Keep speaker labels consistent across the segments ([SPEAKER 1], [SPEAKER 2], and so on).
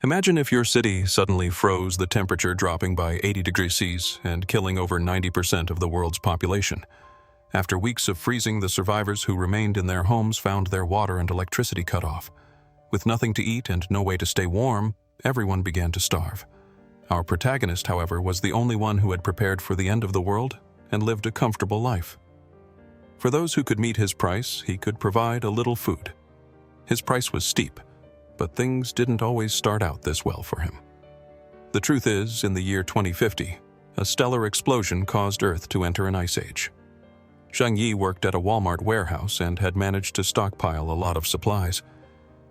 [SPEAKER 1] Imagine if your city suddenly froze, the temperature dropping by 80 degrees Celsius and killing over 90% of the world's population. After weeks of freezing, the survivors who remained in their homes found their water and electricity cut off. With nothing to eat and no way to stay warm, everyone began to starve. Our protagonist, however, was the only one who had prepared for the end of the world and lived a comfortable life. For those who could meet his price, he could provide a little food. His price was steep, but things didn't always start out this well for him. The truth is, in the year 2050, a stellar explosion caused Earth to enter an ice age. Zhang Yi worked at a Walmart warehouse and had managed to stockpile a lot of supplies.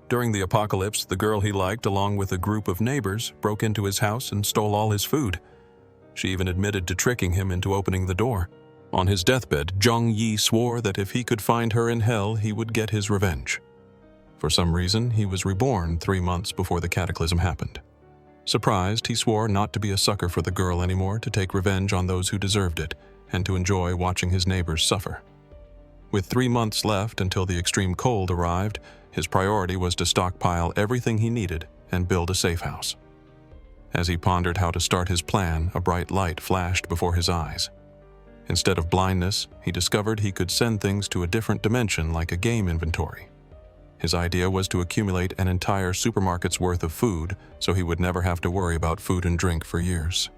[SPEAKER 1] During the apocalypse, the girl he liked, along with a group of neighbors, broke into his house and stole all his food. She even admitted to tricking him into opening the door. On his deathbed, Zhang Yi swore that if he could find her in hell, he would get his revenge. For some reason, he was reborn 3 months before the cataclysm happened. Surprised, he swore not to be a sucker for the girl anymore, to take revenge on those who deserved it, and to enjoy watching his neighbors suffer. With 3 months left until the extreme cold arrived, his priority was to stockpile everything he needed and build a safe house. As he pondered how to start his plan, a bright light flashed before his eyes. Instead of blindness, he discovered he could send things to a different dimension like a game inventory. His idea was to accumulate an entire supermarket's worth of food so he would never have to worry about food and drink for years.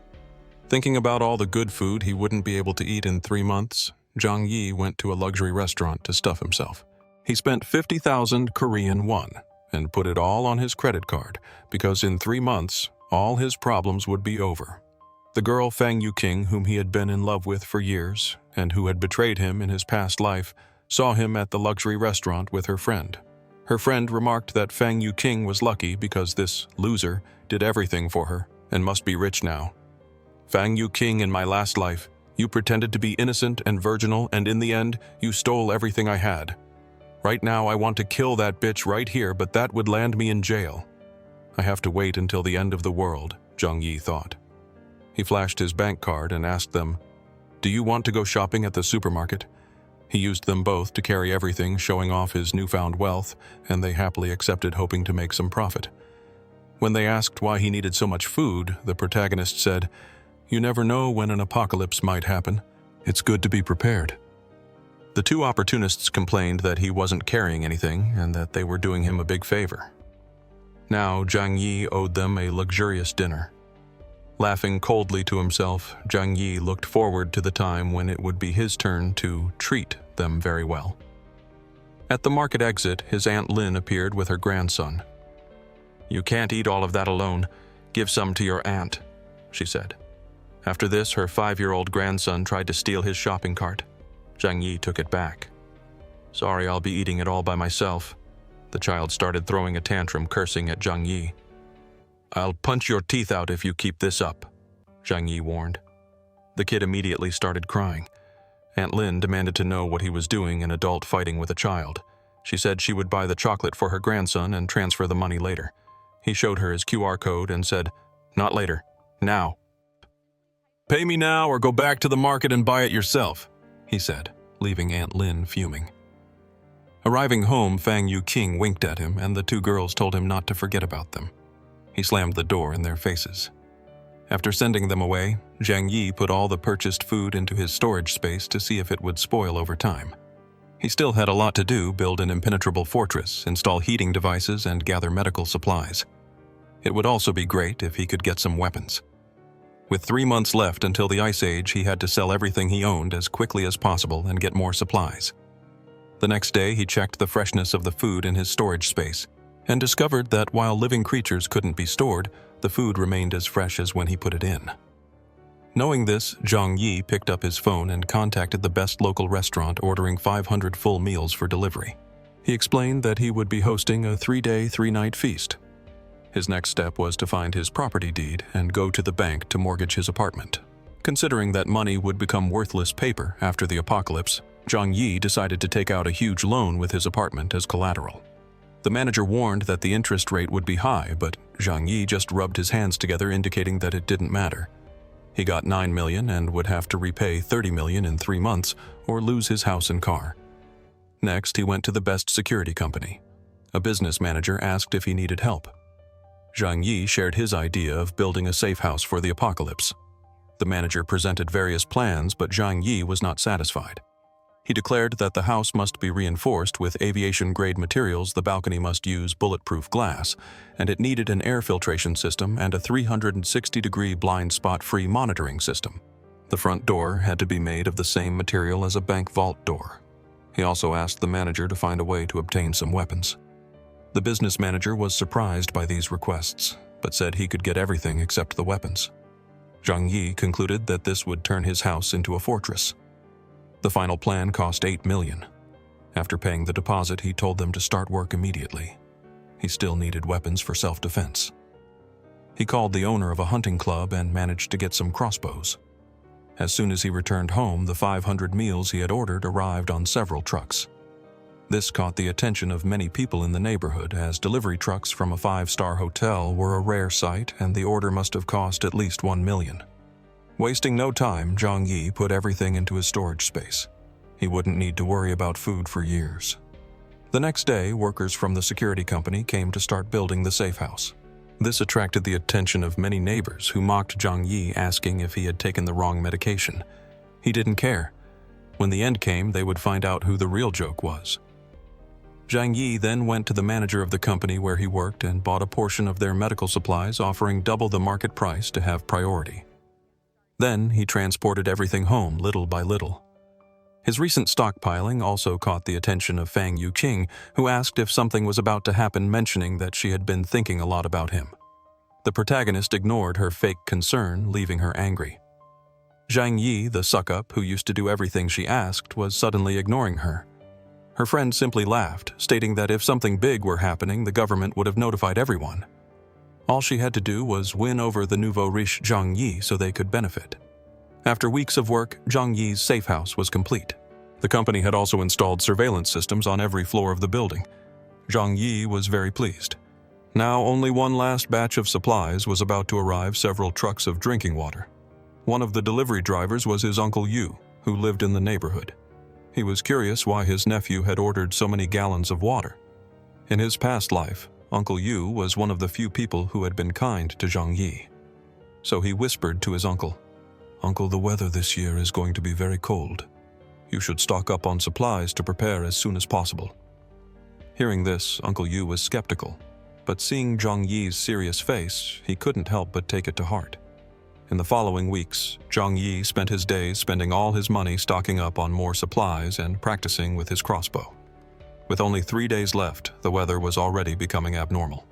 [SPEAKER 1] Thinking about all the good food he wouldn't be able to eat in 3 months, Zhang Yi went to a luxury restaurant to stuff himself. He spent 50,000 Korean won and put it all on his credit card because in 3 months, all his problems would be over. The girl Fang Yuqing, whom he had been in love with for years and who had betrayed him in his past life, saw him at the luxury restaurant with her friend. Her friend remarked that Fang Yuqing was lucky because this loser did everything for her and must be rich now. Fang Yuqing, in my last life, you pretended to be innocent and virginal, and in the end, you stole everything I had. Right now, I want to kill that bitch right here, but that would land me in jail. I have to wait until the end of the world, Zhang Yi thought. He flashed his bank card and asked them, "Do you want to go shopping at the supermarket?" He used them both to carry everything, showing off his newfound wealth, and they happily accepted, hoping to make some profit. When they asked why he needed so much food, the protagonist said, "You never know when an apocalypse might happen. It's good to be prepared." The two opportunists complained that he wasn't carrying anything and that they were doing him a big favor. Now Zhang Yi owed them a luxurious dinner. Laughing coldly to himself, Zhang Yi looked forward to the time when it would be his turn to treat them very well. At the market exit, his Aunt Lin appeared with her grandson. "You can't eat all of that alone. Give some to your aunt," she said. After this, her 5-year-old grandson tried to steal his shopping cart. Zhang Yi took it back. "Sorry, I'll be eating it all by myself." The child started throwing a tantrum, cursing at Zhang Yi. "I'll punch your teeth out if you keep this up," Zhang Yi warned. The kid immediately started crying. Aunt Lin demanded to know what he was doing, an adult fighting with a child. She said she would buy the chocolate for her grandson and transfer the money later. He showed her his QR code and said, "Not later, now." "Pay me now or go back to the market and buy it yourself," he said, leaving Aunt Lin fuming. Arriving home, Fang Yuqing winked at him, and the two girls told him not to forget about them. He slammed the door in their faces. After sending them away, Zhang Yi put all the purchased food into his storage space to see if it would spoil over time. He still had a lot to do: build an impenetrable fortress, install heating devices, and gather medical supplies. It would also be great if he could get some weapons. With 3 months left until the Ice Age, he had to sell everything he owned as quickly as possible and get more supplies. The next day, he checked the freshness of the food in his storage space and discovered that while living creatures couldn't be stored, the food remained as fresh as when he put it in. Knowing this, Zhang Yi picked up his phone and contacted the best local restaurant, ordering 500 full meals for delivery. He explained that he would be hosting a 3-day, 3-night feast. His next step was to find his property deed and go to the bank to mortgage his apartment. Considering that money would become worthless paper after the apocalypse, Zhang Yi decided to take out a huge loan with his apartment as collateral. The manager warned that the interest rate would be high, but Zhang Yi just rubbed his hands together, indicating that it didn't matter. He got 9 million and would have to repay 30 million in 3 months or lose his house and car. Next, he went to the best security company. A business manager asked if he needed help. Zhang Yi shared his idea of building a safe house for the apocalypse. The manager presented various plans, but Zhang Yi was not satisfied. He declared that the house must be reinforced with aviation-grade materials, the balcony must use bulletproof glass, and it needed an air filtration system and a 360-degree blind spot-free monitoring system. The front door had to be made of the same material as a bank vault door. He also asked the manager to find a way to obtain some weapons. The business manager was surprised by these requests, but said he could get everything except the weapons. Zhang Yi concluded that this would turn his house into a fortress. The final plan cost 8 million. After paying the deposit, he told them to start work immediately. He still needed weapons for self-defense. He called the owner of a hunting club and managed to get some crossbows. As soon as he returned home, the 500 meals he had ordered arrived on several trucks. This caught the attention of many people in the neighborhood, as delivery trucks from a 5-star hotel were a rare sight and the order must have cost at least 1 million. Wasting no time, Zhang Yi put everything into his storage space. He wouldn't need to worry about food for years. The next day, workers from the security company came to start building the safe house. This attracted the attention of many neighbors who mocked Zhang Yi, asking if he had taken the wrong medication. He didn't care. When the end came, they would find out who the real joke was. Zhang Yi then went to the manager of the company where he worked and bought a portion of their medical supplies, offering double the market price to have priority. Then he transported everything home little by little. His recent stockpiling also caught the attention of Fang Yuqing, who asked if something was about to happen, mentioning that she had been thinking a lot about him. The protagonist ignored her fake concern, leaving her angry. Zhang Yi, the suck-up who used to do everything she asked, was suddenly ignoring her. Her friend simply laughed, stating that if something big were happening, the government would have notified everyone. All she had to do was win over the nouveau riche Zhang Yi so they could benefit. After weeks of work, Zhang Yi's safe house was complete. The company had also installed surveillance systems on every floor of the building. Zhang Yi was very pleased. Now only one last batch of supplies was about to arrive, several trucks of drinking water. One of the delivery drivers was his Uncle Yu, who lived in the neighborhood. He was curious why his nephew had ordered so many gallons of water. In his past life, Uncle Yu was one of the few people who had been kind to Zhang Yi. So he whispered to his uncle, "Uncle, the weather this year is going to be very cold. You should stock up on supplies to prepare as soon as possible." Hearing this, Uncle Yu was skeptical, but seeing Zhang Yi's serious face, he couldn't help but take it to heart. In the following weeks, Zhang Yi spent his days spending all his money stocking up on more supplies and practicing with his crossbow. With only 3 days left, the weather was already becoming abnormal.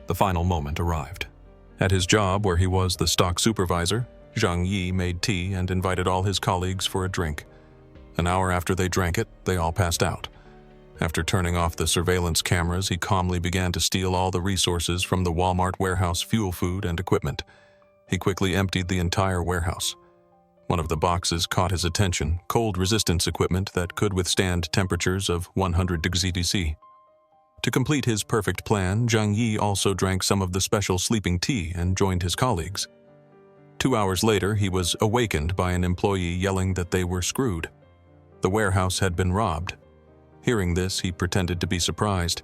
[SPEAKER 1] The final moment arrived. At his job, where he was the stock supervisor, Zhang Yi made tea and invited all his colleagues for a drink. An hour after they drank it, they all passed out. After turning off the surveillance cameras, he calmly began to steal all the resources from the Walmart warehouse, fuel, food, and equipment. He quickly emptied the entire warehouse. One of the boxes caught his attention, cold resistance equipment that could withstand temperatures of 100 degrees C. To complete his perfect plan, Zhang Yi also drank some of the special sleeping tea and joined his colleagues. 2 hours later, he was awakened by an employee yelling that they were screwed. The warehouse had been robbed. Hearing this, he pretended to be surprised.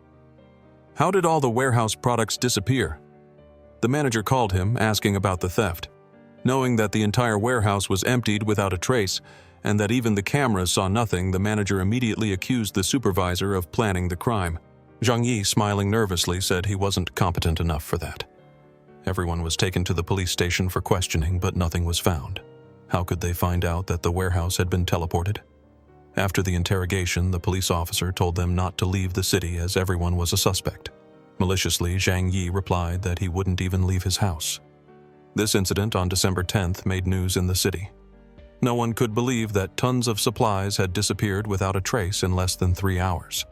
[SPEAKER 1] "How did all the warehouse products disappear?" The manager called him, asking about the theft. Knowing that the entire warehouse was emptied without a trace, and that even the cameras saw nothing, the manager immediately accused the supervisor of planning the crime. Zhang Yi, smiling nervously, said he wasn't competent enough for that. Everyone was taken to the police station for questioning, but nothing was found. How could they find out that the warehouse had been teleported? After the interrogation, the police officer told them not to leave the city as everyone was a suspect. Maliciously, Zhang Yi replied that he wouldn't even leave his house. This incident on December 10th made news in the city. No one could believe that tons of supplies had disappeared without a trace in less than 3 hours.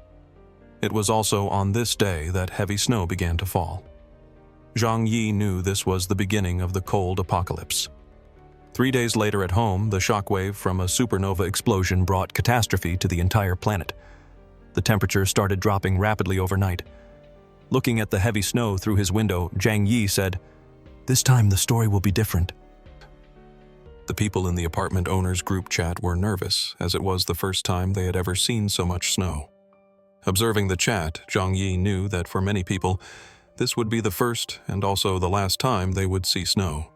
[SPEAKER 1] It was also on this day that heavy snow began to fall. Zhang Yi knew this was the beginning of the cold apocalypse. 3 days later at home, the shockwave from a supernova explosion brought catastrophe to the entire planet. The temperature started dropping rapidly overnight. Looking at the heavy snow through his window, Zhang Yi said, "This time the story will be different." The people in the apartment owners' group chat were nervous, as it was the first time they had ever seen so much snow. Observing the chat, Zhang Yi knew that for many people, This would be the first and also the last time they would see snow.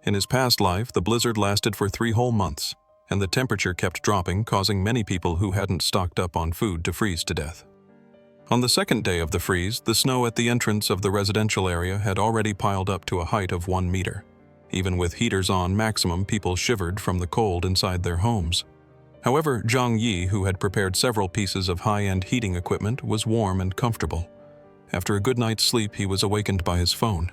[SPEAKER 1] In his past life, the blizzard lasted for 3 whole months, and the temperature kept dropping, causing many people who hadn't stocked up on food to freeze to death. On the second day of the freeze, the snow at the entrance of the residential area had already piled up to a height of 1 meter. Even with heaters on maximum, people shivered from the cold inside their homes. However, Zhang Yi, who had prepared several pieces of high-end heating equipment, was warm and comfortable. After a good night's sleep, he was awakened by his phone.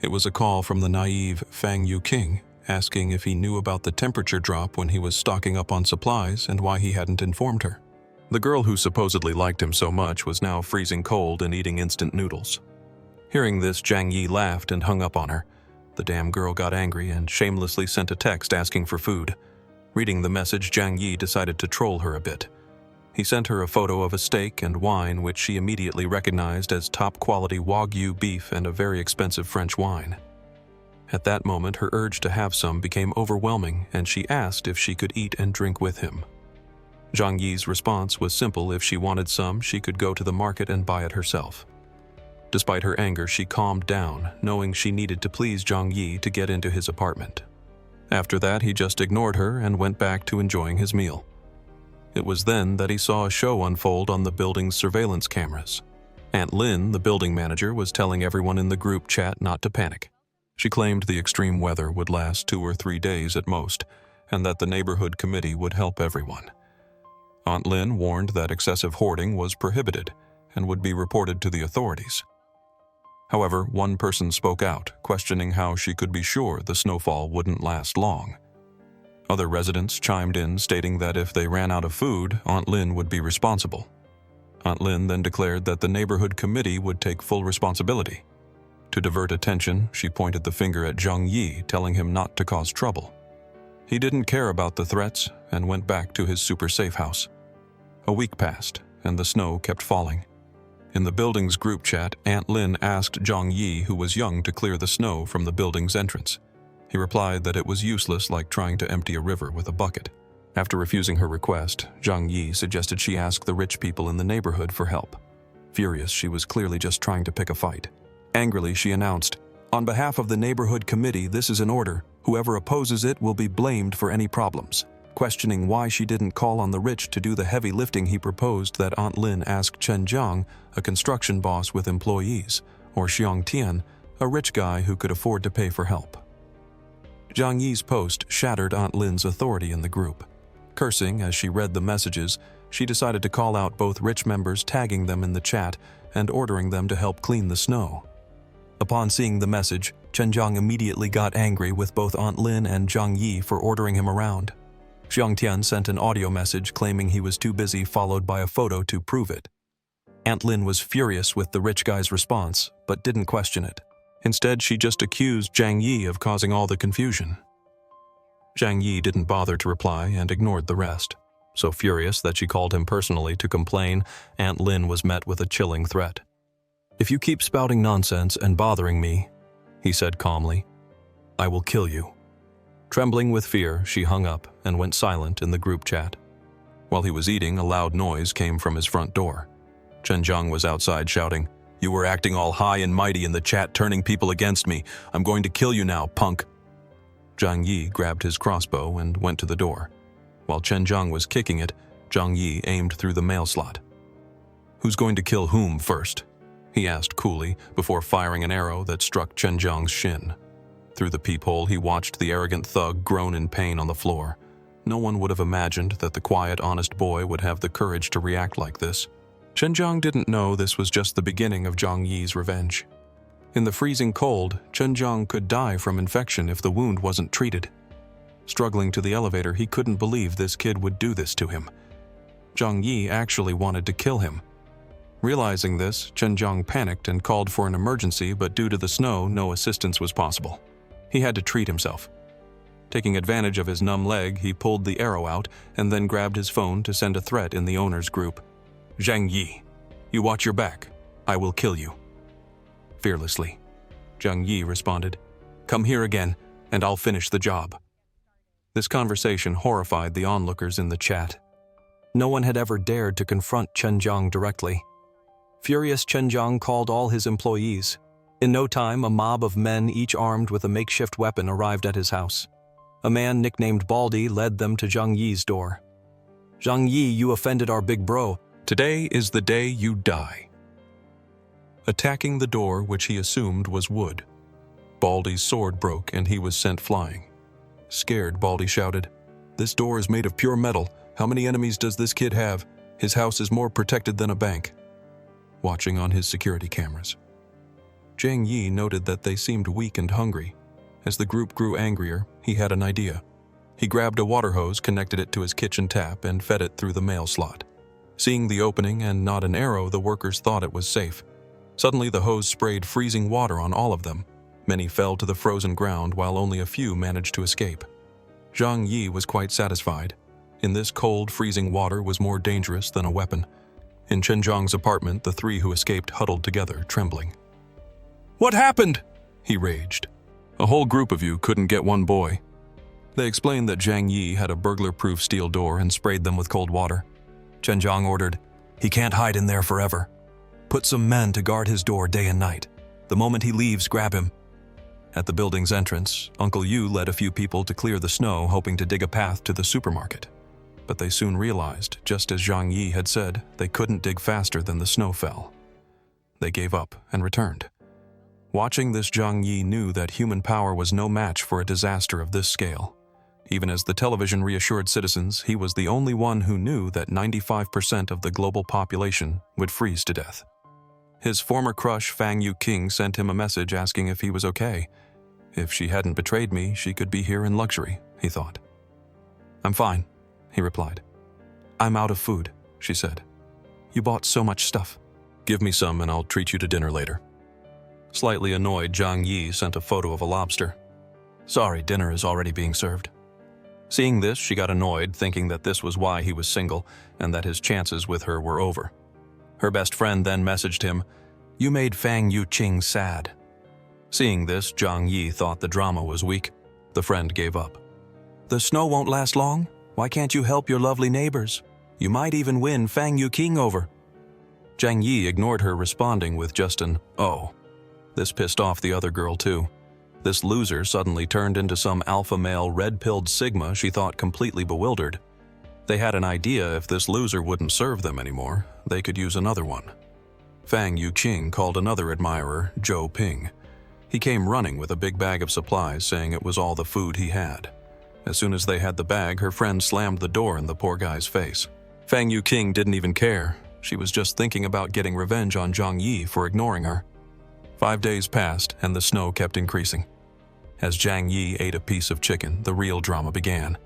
[SPEAKER 1] It was a call from the naive Fang Yuqing, asking if he knew about the temperature drop when he was stocking up on supplies and why he hadn't informed her. The girl who supposedly liked him so much was now freezing cold and eating instant noodles. Hearing this, Zhang Yi laughed and hung up on her. The damn girl got angry and shamelessly sent a text asking for food. Reading the message, Zhang Yi decided to troll her a bit. He sent her a photo of a steak and wine which she immediately recognized as top-quality Wagyu beef and a very expensive French wine. At that moment, her urge to have some became overwhelming, and she asked if she could eat and drink with him. Zhang Yi's response was simple: if she wanted some, she could go to the market and buy it herself. Despite her anger, she calmed down, knowing she needed to please Zhang Yi to get into his apartment. After that, he just ignored her and went back to enjoying his meal. It was then that he saw a show unfold on the building's surveillance cameras. Aunt Lin, the building manager, was telling everyone in the group chat not to panic. She claimed the extreme weather would last 2 or 3 days at most, and that the neighborhood committee would help everyone. Aunt Lin warned that excessive hoarding was prohibited and would be reported to the authorities. However, one person spoke out, questioning how she could be sure the snowfall wouldn't last long. Other residents chimed in, stating that if they ran out of food, Aunt Lin would be responsible. Aunt Lin then declared that the neighborhood committee would take full responsibility. To divert attention, she pointed the finger at Zhang Yi, telling him not to cause trouble. He didn't care about the threats and went back to his super safe house. A week passed, and the snow kept falling. In the building's group chat, Aunt Lin asked Zhang Yi, who was young, to clear the snow from the building's entrance. He replied that it was useless, like trying to empty a river with a bucket. After refusing her request, Zhang Yi suggested she ask the rich people in the neighborhood for help. Furious, she was clearly just trying to pick a fight. Angrily, she announced, "On behalf of the neighborhood committee, this is an order. Whoever opposes it will be blamed for any problems." Questioning why she didn't call on the rich to do the heavy lifting, he proposed that Aunt Lin ask Chen Jiang, a construction boss with employees, or Xiang Tian, a rich guy who could afford to pay for help. Zhang Yi's post shattered Aunt Lin's authority in the group. Cursing as she read the messages, she decided to call out both rich members, tagging them in the chat and ordering them to help clean the snow. Upon seeing the message, Chen Jiang immediately got angry with both Aunt Lin and Zhang Yi for ordering him around. Xiang Tian sent an audio message claiming he was too busy, followed by a photo to prove it. Aunt Lin was furious with the rich guy's response, but didn't question it. Instead, she just accused Zhang Yi of causing all the confusion. Zhang Yi didn't bother to reply and ignored the rest. So furious that she called him personally to complain, Aunt Lin was met with a chilling threat. "If you keep spouting nonsense and bothering me," he said calmly, "I will kill you." Trembling with fear, she hung up and went silent in the group chat. While he was eating, a loud noise came from his front door. Chen Jiang was outside shouting, "You were acting all high and mighty in the chat, turning people against me. I'm going to kill you now, punk." Zhang Yi grabbed his crossbow and went to the door. While Chen Jiang was kicking it, Zhang Yi aimed through the mail slot. "Who's going to kill whom first?" he asked coolly, before firing an arrow that struck Chen Jiang's shin. Through the peephole, he watched the arrogant thug groan in pain on the floor. No one would have imagined that the quiet, honest boy would have the courage to react like this. Chen Jiang didn't know this was just the beginning of Zhang Yi's revenge. In the freezing cold, Chen Jiang could die from infection if the wound wasn't treated. Struggling to the elevator, he couldn't believe this kid would do this to him. Zhang Yi actually wanted to kill him. Realizing this, Chen Jiang panicked and called for an emergency, but due to the snow, no assistance was possible. He had to treat himself. Taking advantage of his numb leg, he pulled the arrow out and then grabbed his phone to send a threat in the owner's group. "Zhang Yi, you watch your back. I will kill you." Fearlessly, Zhang Yi responded, "Come here again, and I'll finish the job." This conversation horrified the onlookers in the chat. No one had ever dared to confront Chen Jiang directly.
[SPEAKER 2] Furious Chen Jiang called all his employees. In no time, a mob of men, each armed with a makeshift weapon, arrived at his house. A man nicknamed Baldy led them to Zhang Yi's door. "Zhang Yi, you offended our big bro.
[SPEAKER 1] Today is the day you die." Attacking the door, which he assumed was wood. Baldy's sword broke and he was sent flying. Scared, Baldy shouted, "This door is made of pure metal. How many enemies does this kid have? His house is more protected than a bank." Watching on his security cameras. Zhang Yi noted that they seemed weak and hungry. As the group grew angrier, he had an idea. He grabbed a water hose, connected it to his kitchen tap, and fed it through the mail slot. Seeing the opening and not an arrow, the workers thought it was safe. Suddenly, the hose sprayed freezing water on all of them. Many fell to the frozen ground, while only a few managed to escape. Zhang Yi was quite satisfied. In this cold, freezing water was more dangerous than a weapon. In Chen Jiang's apartment, the three who escaped huddled together, trembling. "What happened?" he raged. "A whole group of you couldn't get one boy." They explained that Zhang Yi had a burglar-proof steel door and sprayed them with cold water. Chen Jiang ordered, "He can't hide in there forever. Put some men to guard his door day and night. The moment he leaves, grab him." At the building's entrance, Uncle Yu led a few people to clear the snow, hoping to dig a path to the supermarket. But they soon realized, just as Zhang Yi had said, they couldn't dig faster than the snow fell. They gave up and returned. Watching this, Zhang Yi knew that human power was no match for a disaster of this scale. Even as the television reassured citizens, he was the only one who knew that 95% of the global population would freeze to death. His former crush, Fang Yuqing, sent him a message asking if he was okay. If she hadn't betrayed me, she could be here in luxury, he thought. "I'm fine," he replied. "I'm out of food," she said. "You bought so much stuff." "Give me some and I'll treat you to dinner later." Slightly annoyed, Zhang Yi sent a photo of a lobster. "Sorry, dinner is already being served." Seeing this, she got annoyed, thinking that this was why he was single and that his chances with her were over. Her best friend then messaged him, "You made Fang Yuqing sad." Seeing this, Zhang Yi thought the drama was weak. The friend gave up. "The snow won't last long. Why can't you help your lovely neighbors? You might even win Fang Yuqing over." Zhang Yi ignored her, responding with just an "oh." This pissed off the other girl too. This loser suddenly turned into some alpha male red-pilled Sigma she thought completely bewildered. They had an idea if this loser wouldn't serve them anymore, they could use another one. Fang Yuqing called another admirer, Zhou Ping. He came running with a big bag of supplies, saying it was all the food he had. As soon as they had the bag, her friend slammed the door in the poor guy's face. Fang Yuqing didn't even care. She was just thinking about getting revenge on Zhang Yi for ignoring her. 5 days passed, and the snow kept increasing. As Zhang Yi ate a piece of chicken, the real drama began.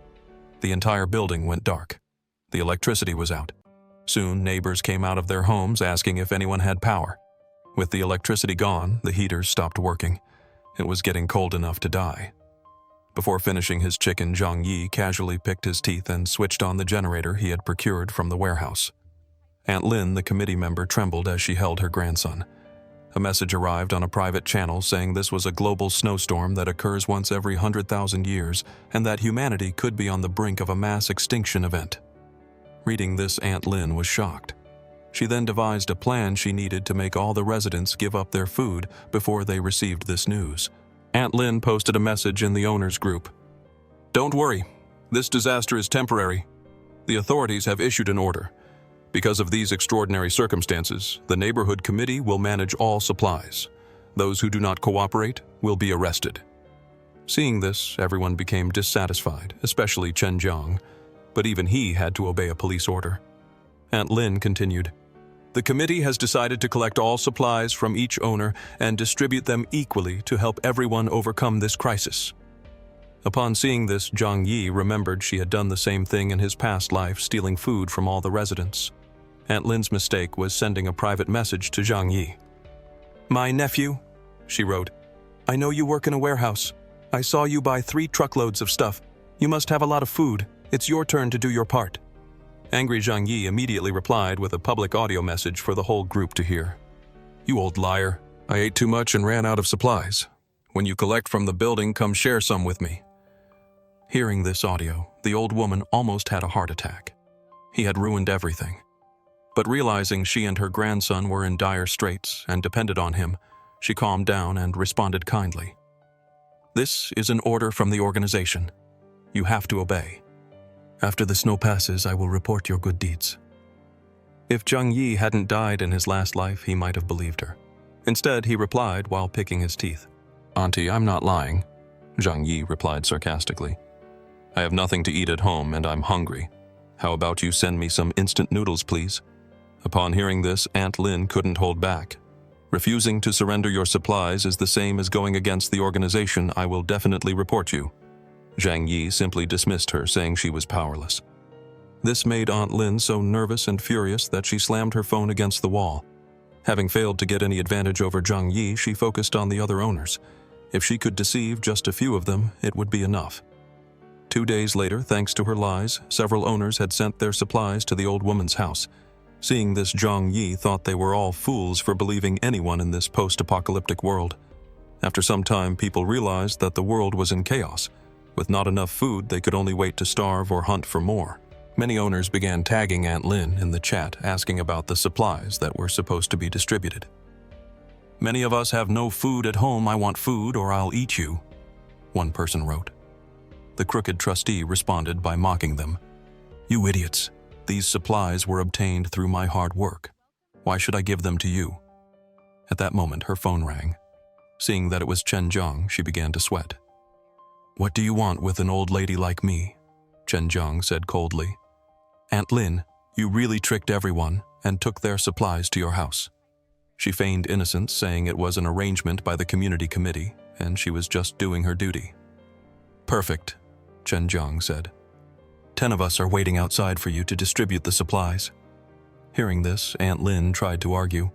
[SPEAKER 1] The entire building went dark. The electricity was out. Soon, neighbors came out of their homes asking if anyone had power. With the electricity gone, the heaters stopped working. It was getting cold enough to die. Before finishing his chicken, Zhang Yi casually picked his teeth and switched on the generator he had procured from the warehouse. Aunt Lin, the committee member, trembled as she held her grandson. A message arrived on a private channel saying this was a global snowstorm that occurs once every 100,000 years and that humanity could be on the brink of a mass extinction event. Reading this, Aunt Lin was shocked. She then devised a plan she needed to make all the residents give up their food before they received this news. Aunt Lin posted a message in the owners group. "Don't worry, this disaster is temporary. The authorities have issued an order. Because of these extraordinary circumstances, the neighborhood committee will manage all supplies. Those who do not cooperate will be arrested." Seeing this, everyone became dissatisfied, especially Chen Jiang, but even he had to obey a police order. Aunt Lin continued, "The committee has decided to collect all supplies from each owner and distribute them equally to help everyone overcome this crisis." Upon seeing this, Zhang Yi remembered she had done the same thing in his past life, stealing food from all the residents. Aunt Lin's mistake was sending a private message to Zhang Yi. "My nephew," she wrote, "I know you work in a warehouse. I saw you buy 3 truckloads of stuff. You must have a lot of food. It's your turn to do your part." Angry Zhang Yi immediately replied with a public audio message for the whole group to hear. "You old liar. I ate too much and ran out of supplies. When you collect from the building, come share some with me." Hearing this audio, the old woman almost had a heart attack. He had ruined everything. But realizing she and her grandson were in dire straits and depended on him, she calmed down and responded kindly. "This is an order from the organization. You have to obey. After the snow passes, I will report your good deeds." If Zhang Yi hadn't died in his last life, he might have believed her. Instead, he replied while picking his teeth. "Auntie, I'm not lying," Zhang Yi replied sarcastically. "I have nothing to eat at home and I'm hungry. How about you send me some instant noodles, please?" Upon hearing this, Aunt Lin couldn't hold back. "Refusing to surrender your supplies is the same as going against the organization. I will definitely report you." Zhang Yi simply dismissed her, saying she was powerless. This made Aunt Lin so nervous and furious that she slammed her phone against the wall. Having failed to get any advantage over Zhang Yi, she focused on the other owners. If she could deceive just a few of them, it would be enough. 2 days later, thanks to her lies, several owners had sent their supplies to the old woman's house. Seeing this, Zhang Yi thought they were all fools for believing anyone in this post-apocalyptic world. After some time, people realized that the world was in chaos. With not enough food, they could only wait to starve or hunt for more. Many owners began tagging Aunt Lin in the chat, asking about the supplies that were supposed to be distributed. "Many of us have no food at home. I want food or I'll eat you," one person wrote. The crooked trustee responded by mocking them. "You idiots. These supplies were obtained through my hard work. Why should I give them to you?" At that moment, her phone rang. Seeing that it was Chen Zhang, she began to sweat. "What do you want with an old lady like me?" Chen Zhang said coldly. "Aunt Lin, you really tricked everyone and took their supplies to your house." She feigned innocence, saying it was an arrangement by the community committee and she was just doing her duty. "Perfect," Chen Zhang said. 10 of us are waiting outside for you to distribute the supplies." Hearing this, Aunt Lin tried to argue.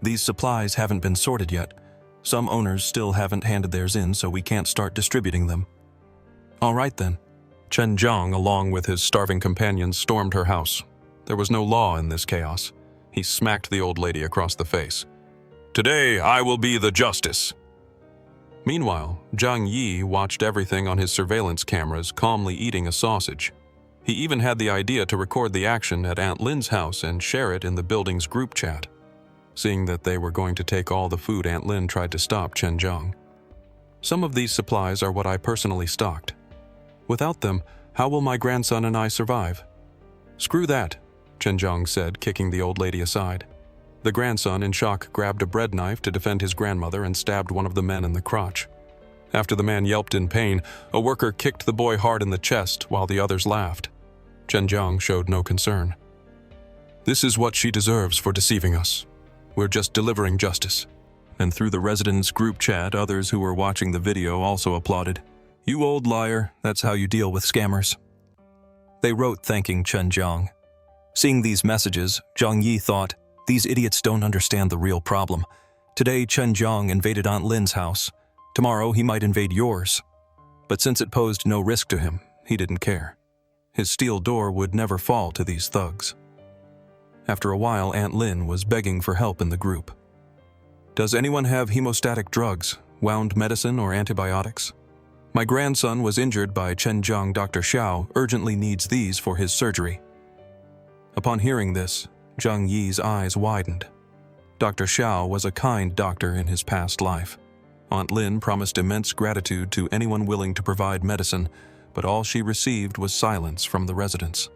[SPEAKER 1] "These supplies haven't been sorted yet. Some owners still haven't handed theirs in, so we can't start distributing them." "All right then." Chen Zhang, along with his starving companions, stormed her house. There was no law in this chaos. He smacked the old lady across the face. "Today I will be the justice." Meanwhile, Zhang Yi watched everything on his surveillance cameras, calmly eating a sausage. He even had the idea to record the action at Aunt Lin's house and share it in the building's group chat. Seeing that they were going to take all the food, Aunt Lin tried to stop Chen Zhang. "Some of these supplies are what I personally stocked. Without them, how will my grandson and I survive?" "Screw that," Chen Zhang said, kicking the old lady aside. The grandson, in shock, grabbed a bread knife to defend his grandmother and stabbed one of the men in the crotch. After the man yelped in pain, a worker kicked the boy hard in the chest while the others laughed. Chen Zhang showed no concern. "This is what she deserves for deceiving us. We're just delivering justice." And through the residents' group chat, others who were watching the video also applauded. "You old liar, that's how you deal with scammers." They wrote thanking Chen Zhang. Seeing these messages, Zhang Yi thought, "These idiots don't understand the real problem. Today, Chen Zhang invaded Aunt Lin's house. Tomorrow, he might invade yours." But since it posed no risk to him, he didn't care. His steel door would never fall to these thugs. After a while, Aunt Lin was begging for help in the group. "Does anyone have hemostatic drugs, wound medicine, or antibiotics? My grandson was injured by Chen Zhang. Dr. Xiao urgently needs these for his surgery." Upon hearing this, Zhang Yi's eyes widened. Dr. Xiao was a kind doctor in his past life. Aunt Lin promised immense gratitude to anyone willing to provide medicine, but all she received was silence from the residents.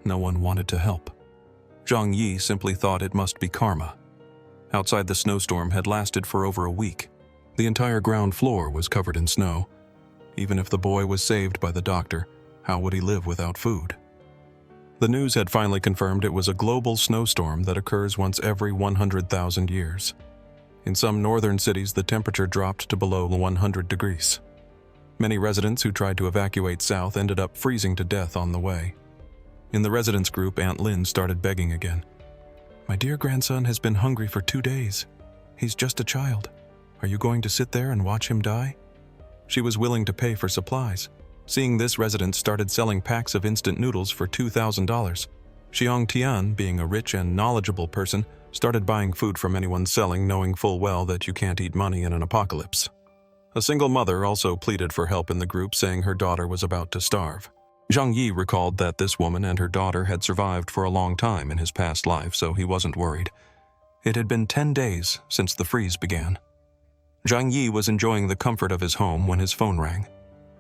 [SPEAKER 1] No one wanted to help. Zhang Yi simply thought it must be karma. Outside, the snowstorm had lasted for over a week. The entire ground floor was covered in snow. Even if the boy was saved by the doctor, how would he live without food? The news had finally confirmed it was a global snowstorm that occurs once every 100,000 years. In some northern cities, the temperature dropped to below 100 degrees. Many residents who tried to evacuate south ended up freezing to death on the way. In the residents' group, Aunt Lin started begging again. "My dear grandson has been hungry for 2 days. He's just a child. Are you going to sit there and watch him die?" She was willing to pay for supplies. Seeing this, residents started selling packs of instant noodles for $2,000. Xiang Tian, being a rich and knowledgeable person, started buying food from anyone selling, knowing full well that you can't eat money in an apocalypse. A single mother also pleaded for help in the group, saying her daughter was about to starve. Zhang Yi recalled that this woman and her daughter had survived for a long time in his past life, so he wasn't worried. It had been 10 days since the freeze began. Zhang Yi was enjoying the comfort of his home when his phone rang.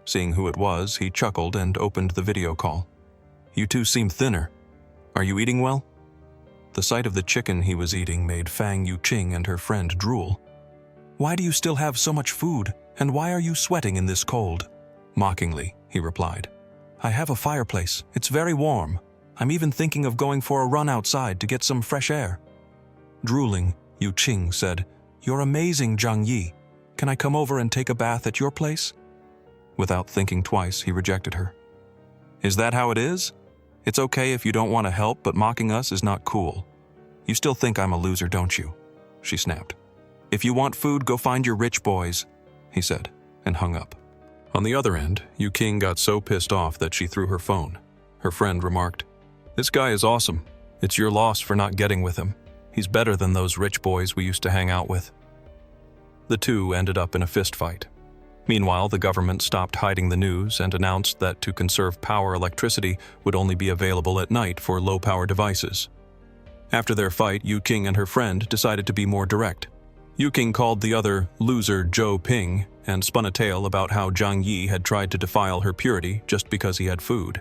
[SPEAKER 1] Seeing who it was, he chuckled and opened the video call. "You two seem thinner. Are you eating well?" The sight of the chicken he was eating made Fang Yuqing and her friend drool. "Why do you still have so much food, and why are you sweating in this cold?" Mockingly, he replied. "I have a fireplace. It's very warm. I'm even thinking of going for a run outside to get some fresh air." Drooling, Yuqing said, "You're amazing, Zhang Yi. Can I come over and take a bath at your place?" Without thinking twice, he rejected her. "Is that how it is? It's okay if you don't want to help, but mocking us is not cool. You still think I'm a loser, don't you?" she snapped. "If you want food, go find your rich boys," he said, and hung up. On the other end, Yuqing got so pissed off that she threw her phone. Her friend remarked, "This guy is awesome. It's your loss for not getting with him. He's better than those rich boys we used to hang out with." The two ended up in a fistfight. Meanwhile, the government stopped hiding the news and announced that to conserve power, electricity would only be available at night for low-power devices. After their fight, Yuqing and her friend decided to be more direct. Yuqing called the other loser Zhou Ping and spun a tale about how Zhang Yi had tried to defile her purity just because he had food.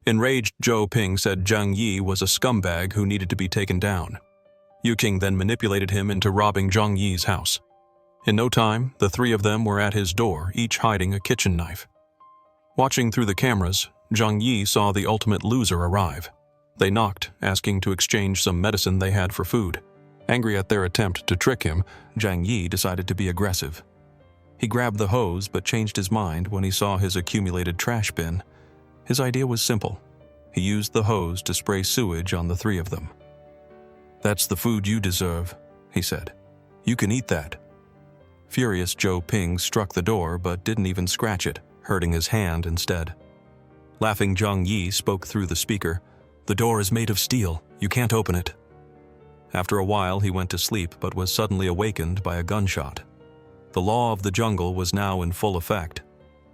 [SPEAKER 1] Enraged, Zhou Ping said Zhang Yi was a scumbag who needed to be taken down. Yuqing then manipulated him into robbing Zhang Yi's house. In no time, the three of them were at his door, each hiding a kitchen knife. Watching through the cameras, Zhang Yi saw the ultimate loser arrive. They knocked, asking to exchange some medicine they had for food. Angry at their attempt to trick him, Zhang Yi decided to be aggressive. He grabbed the hose but changed his mind when he saw his accumulated trash bin. His idea was simple. He used the hose to spray sewage on the three of them. "That's the food you deserve," he said. "You can eat that." Furious, Zhou Ping struck the door but didn't even scratch it, hurting his hand instead. Laughing, Zhang Yi spoke through the speaker. "The door is made of steel. You can't open it." After a while, he went to sleep but was suddenly awakened by a gunshot. The law of the jungle was now in full effect.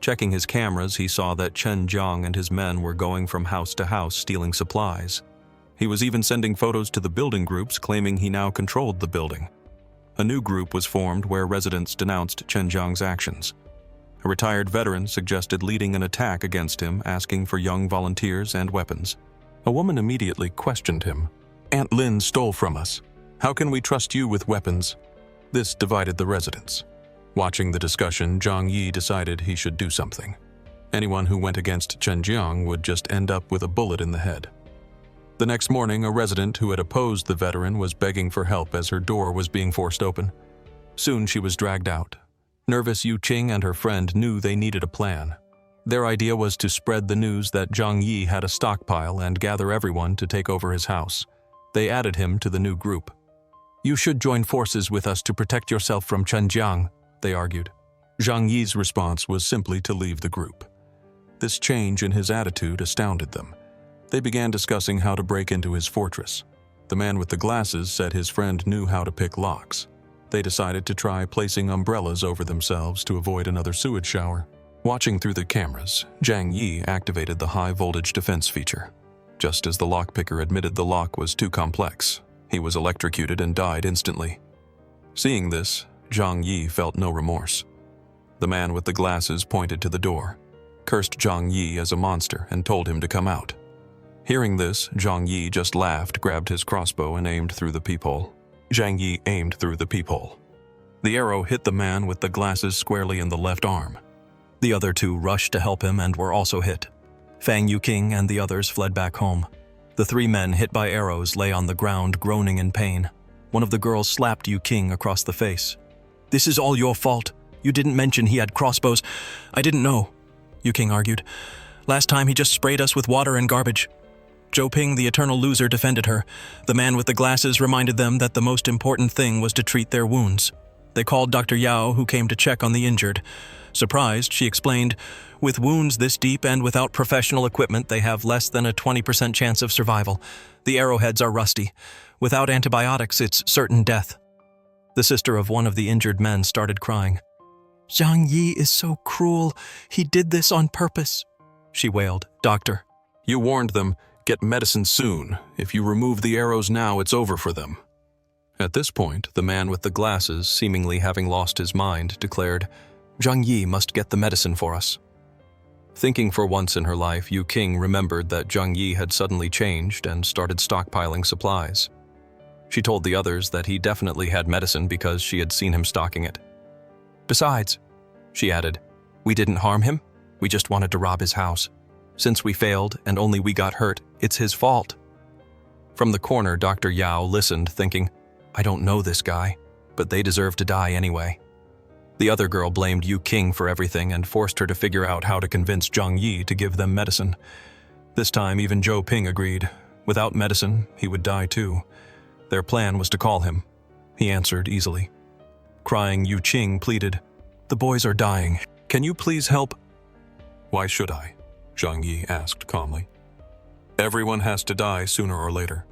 [SPEAKER 1] Checking his cameras, he saw that Chen Jiang and his men were going from house to house stealing supplies. He was even sending photos to the building groups, claiming he now controlled the building. A new group was formed where residents denounced Chen Jiang's actions. A retired veteran suggested leading an attack against him, asking for young volunteers and weapons. A woman immediately questioned him. "Aunt Lin stole from us. How can we trust you with weapons?" This divided the residents. Watching the discussion, Zhang Yi decided he should do something. Anyone who went against Chen Jiang would just end up with a bullet in the head. The next morning, a resident who had opposed the veteran was begging for help as her door was being forced open. Soon she was dragged out. Nervous Yuqing and her friend knew they needed a plan. Their idea was to spread the news that Zhang Yi had a stockpile and gather everyone to take over his house. They added him to the new group. "You should join forces with us to protect yourself from Chen Jiang," they argued. Zhang Yi's response was simply to leave the group. This change in his attitude astounded them. They began discussing how to break into his fortress. The man with the glasses said his friend knew how to pick locks. They decided to try placing umbrellas over themselves to avoid another sewage shower. Watching through the cameras, Zhang Yi activated the high-voltage defense feature. Just as the lockpicker admitted the lock was too complex, he was electrocuted and died instantly. Seeing this, Zhang Yi felt no remorse. The man with the glasses pointed to the door, cursed Zhang Yi as a monster, and told him to come out. Hearing this, Zhang Yi just laughed, grabbed his crossbow, and aimed through the peephole. Zhang Yi aimed through the peephole. The arrow hit the man with the glasses squarely in the left arm. The other two rushed to help him and were also hit. Fang Yuqing and the others fled back home. The three men hit by arrows lay on the ground, groaning in pain. One of the girls slapped Yuqing across the face. "This is all your fault. You didn't mention he had crossbows." "I didn't know," Yuqing argued. "Last time he just sprayed us with water and garbage." Zhou Ping, the eternal loser, defended her. The man with the glasses reminded them that the most important thing was to treat their wounds. They called Dr. Yao, who came to check on the injured. Surprised, she explained, "With wounds this deep and without professional equipment, they have less than a 20% chance of survival. The arrowheads are rusty. Without antibiotics, it's certain death." The sister of one of the injured men started crying. "Zhang Yi is so cruel. He did this on purpose," she wailed,
[SPEAKER 2] Doctor,
[SPEAKER 1] You warned them, get medicine soon. If you remove the arrows now, it's over for them. At this point, the man with the glasses, seemingly having lost his mind, declared,
[SPEAKER 2] Zhang Yi must get the medicine for us. Thinking for once in her life, Yu King remembered that Zhang Yi had suddenly changed and started stockpiling supplies. She told the others that he definitely had medicine because she had seen him stocking it. Besides, she added, we didn't harm him, we just wanted to rob his house. Since we failed and only we got hurt, it's his fault. From the corner, Dr. Yao listened, thinking, I don't know this guy, but they deserve to die anyway. The other girl blamed Yu King for everything and forced her to figure out how to convince Zhang Yi to give them medicine. This time, even Zhou Ping agreed. Without medicine, he would die too. Their plan was to call him. He answered easily. Crying, Yu Qing pleaded, the boys are dying. Can you please help?
[SPEAKER 1] Why should I? Zhang Yi asked calmly. Everyone has to die sooner or later.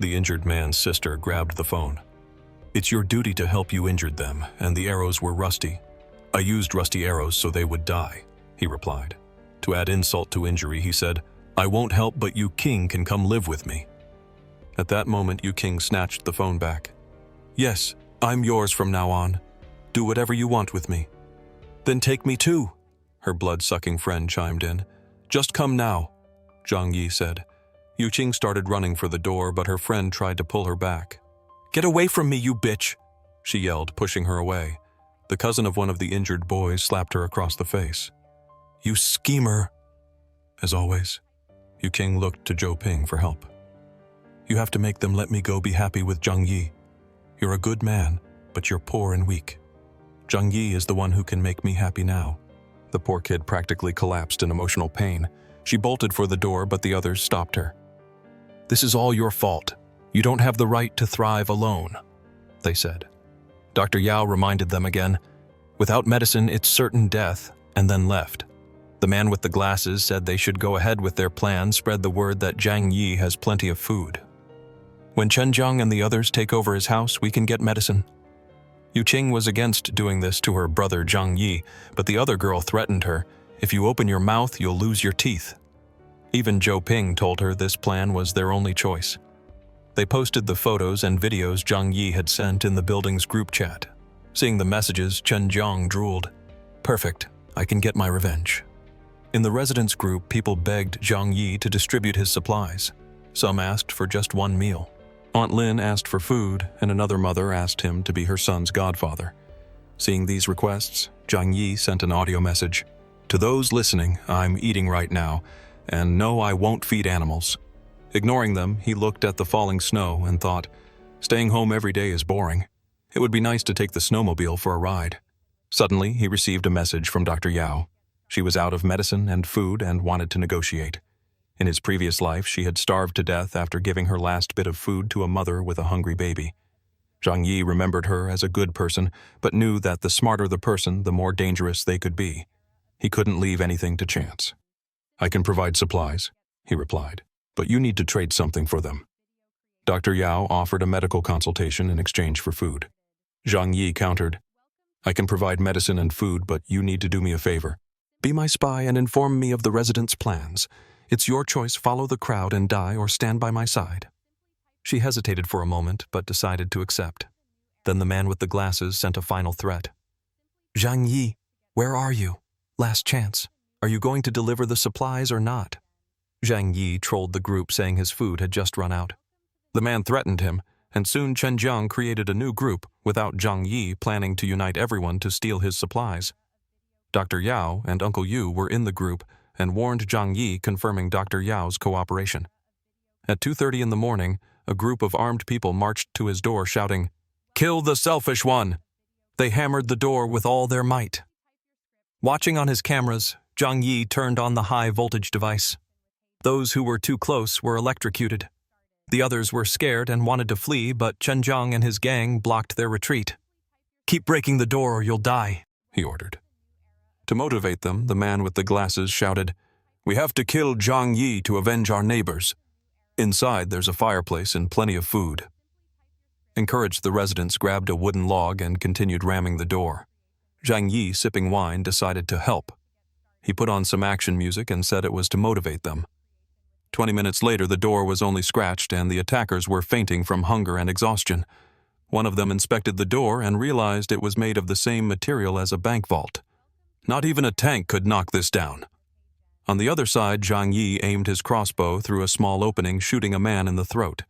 [SPEAKER 1] The injured man's sister grabbed the phone. It's your duty to help. You injured them, and the arrows were rusty. I used rusty arrows so they would die, he replied. To add insult to injury, he said, I won't help, but Yu King can come live with me. At that moment, Yu King snatched the phone back. Yes, I'm yours from now on. Do whatever you want with me. Then take me too, her blood-sucking friend chimed in. Just come now, Zhang Yi said. Yu Qing started running for the door, but her friend tried to pull her back. Get away from me, you bitch, she yelled, pushing her away. The cousin of one of the injured boys slapped her across the face. You schemer. As always, Yu King looked to Zhou Ping for help. You have to make them let me go be happy with Zhang Yi. You're a good man, but you're poor and weak. Zhang Yi is the one who can make me happy now. The poor kid practically collapsed in emotional pain. She bolted for the door, but the others stopped her. This is all your fault. You don't have the right to thrive alone, they said. Dr. Yao reminded them again, without medicine, it's certain death, and then left. The man with the glasses said they should go ahead with their plan, spread the word that Zhang Yi has plenty of food. When Chen Zhang and the others take over his house, we can get medicine. Yu Qing was against doing this to her brother Zhang Yi, but the other girl threatened her, if you open your mouth, you'll lose your teeth. Even Zhou Ping told her this plan was their only choice. They posted the photos and videos Zhang Yi had sent in the building's group chat. Seeing the messages, Chen Zhang drooled. Perfect, I can get my revenge. In the residence group, people begged Zhang Yi to distribute his supplies. Some asked for just one meal. Aunt Lin asked for food, and another mother asked him to be her son's godfather. Seeing these requests, Zhang Yi sent an audio message. To those listening, I'm eating right now, and no, I won't feed animals. Ignoring them, he looked at the falling snow and thought, staying home every day is boring. It would be nice to take the snowmobile for a ride. Suddenly, he received a message from Dr. Yao. She was out of medicine and food and wanted to negotiate. In his previous life, she had starved to death after giving her last bit of food to a mother with a hungry baby. Zhang Yi remembered her as a good person, but knew that the smarter the person, the more dangerous they could be. He couldn't leave anything to chance. I can provide supplies, he replied, but you need to trade something for them. Dr. Yao offered a medical consultation in exchange for food. Zhang Yi countered, I can provide medicine and food, but you need to do me a favor. Be my spy and inform me of the residents' plans. It's your choice, follow the crowd and die or stand by my side. She hesitated for a moment, but decided to accept. Then the man with the glasses sent a final threat. Zhang Yi, where are you? Last chance. Are you going to deliver the supplies or not? Zhang Yi trolled the group, saying his food had just run out. The man threatened him, and soon Chen Jiang created a new group without Zhang Yi planning to unite everyone to steal his supplies. Dr. Yao and Uncle Yu were in the group and warned Zhang Yi, confirming Dr. Yao's cooperation. At 2:30 in the morning, a group of armed people marched to his door shouting, Kill the selfish one! They hammered the door with all their might. Watching on his cameras, Zhang Yi turned on the high-voltage device. Those who were too close were electrocuted. The others were scared and wanted to flee, but Chen Zhang and his gang blocked their retreat. Keep breaking the door or you'll die, he ordered. To motivate them, the man with the glasses shouted, We have to kill Zhang Yi to avenge our neighbors. Inside, there's a fireplace and plenty of food. Encouraged, the residents grabbed a wooden log and continued ramming the door. Zhang Yi, sipping wine, decided to help. He put on some action music and said it was to motivate them. 20 minutes later, the door was only scratched and the attackers were fainting from hunger and exhaustion. One of them inspected the door and realized it was made of the same material as a bank vault. Not even a tank could knock this down. On the other side, Zhang Yi aimed his crossbow through a small opening, shooting a man in the throat.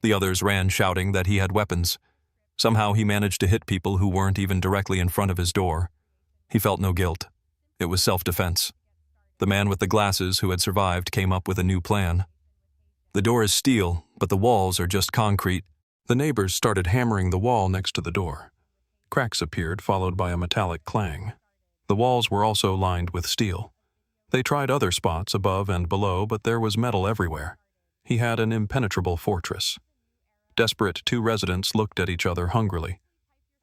[SPEAKER 1] The others ran shouting that he had weapons. Somehow he managed to hit people who weren't even directly in front of his door. He felt no guilt. It was self-defense. The man with the glasses who had survived came up with a new plan. The door is steel, but the walls are just concrete. The neighbors started hammering the wall next to the door. Cracks appeared, followed by a metallic clang. The walls were also lined with steel. They tried other spots above and below, but there was metal everywhere. He had an impenetrable fortress. Desperate, two residents looked at each other hungrily.